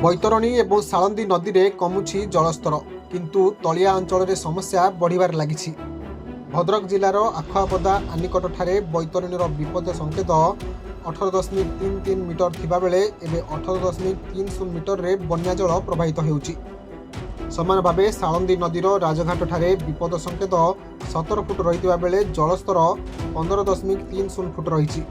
बैतरणी और सालंदी नदी में कमुछि जलस्तर किंतु तलिया अंचल समस्या बढ़िबार लागिछि। भद्रक जिलार आखुआपदा आनिकट ठारे बैतरणीर विपद संकेत 18.33 मीटर थिबा बेले एबे 18.30 मीटर रे बन्या जल प्रवाहित हेउछि। समान भावे सालंदी नदीर राजघाट ठारे विपद संकेत 17 फुट रहितबा बेले जलस्तर 15.30 फुट रहिछि।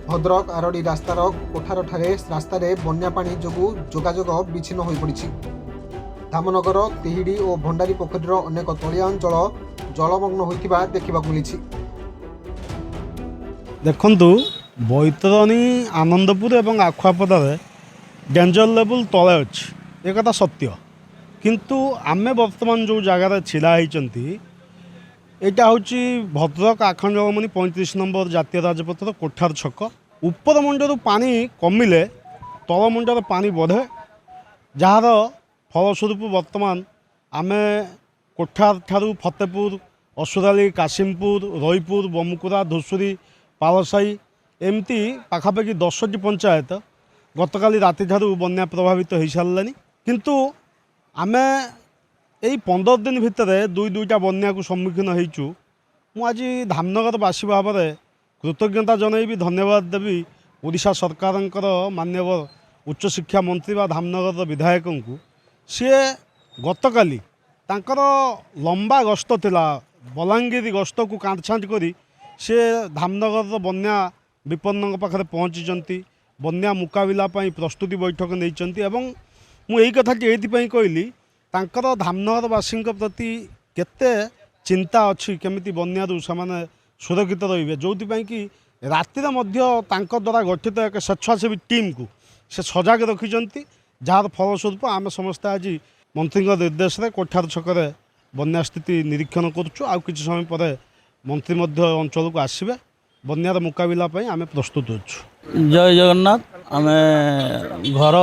भद्रक आरडी रास्तार कोठार ठारे रास्तार बन्या पानी जोगु जोगाजोग विच्छिन्न होई पड़िछि। धामनगर तिहिडी और भंडारी पोखरीर अनेक तलिया अंचल जलमग्न होइतिबा देखिबाकु मिलिछि। देखंतु बैतरणी आनंदपुर एवं आखुआपदार डेंजर लेवल तले अच्छी एक कथा सत्य, किंतु आमे वर्तमान जो जगार छिड़ा होती यहाँ हूँ भद्रक आखंडमणि 35 नंबर जातीय राजपथर कोठार छक। उपर मुंडर पानी कमिले तल मुंडर पानी बढ़े, जार फलस्वरूप वर्तमान आमे कोठार ठारू फतेपुर, असुराली, कासिमपुर, रईपुर, बमुकुरा, धुसुरी, पालसाई एमती पाखापाखि 10टी पंचायत गतकाली राति ठारू बन्या प्रभावित हो सारे। किंतु आमे यही 15 दिन भितर दुईटा बन्या को सम्मुखीन होइचु। आज धामनगरवासी भाव में कृतज्ञता जनइबी, धन्यवाद देवी ओडिशा सरकारंकर मान्यवर उच्च शिक्षा मंत्री व धामनगर विधायक को। सी गतकाली तांकर लंबा गस्त थिला, बलांगीर गस्त को काटछाँट करी सी धामनगर बन्या विपन्न पाखे पहुँची बन्या मुकाबिला प्रस्तुति बैठक नहीं। मुझे कथाटी ये कहली तांकर धामनगरवासी प्रति केते चिंता अच्छी, केमिति बन्यारू से सुरक्षित रे, जो कि रातिर द्वारा गठित एक स्वेच्छासेवी टीम को से सजग रखिंट। जार फलस्वरूप आम समस्ते आज मंत्री निर्देश में कोठार छक बन्या स्थिति निरीक्षण करुँ। किसी समय पर मंत्री अंचल को आसवे, बन्यार मुकाबिला आम प्रस्तुत अच्छु। जय जगन्नाथ। आम घर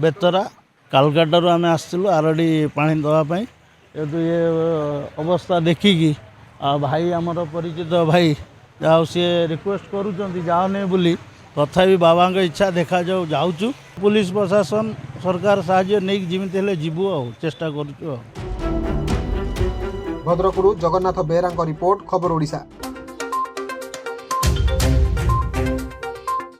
बेतरा कालकाटारू आम आसलु आरडी पानी दवापाई। ये अवस्था देखिकी भाई आमर परिचित भाई जहाँ सी रिक्वेस्ट करुँच जाओ नहीं बोली, तथापि बाबा इच्छा देखा जाऊ जाऊँ। पुलिस प्रशासन सरकार साहाय्य नहीं जमी जीवु आ चेष्टा करुँ। भद्रकरू जगन्नाथ बेहरा रिपोर्ट, खबर ओडिशा।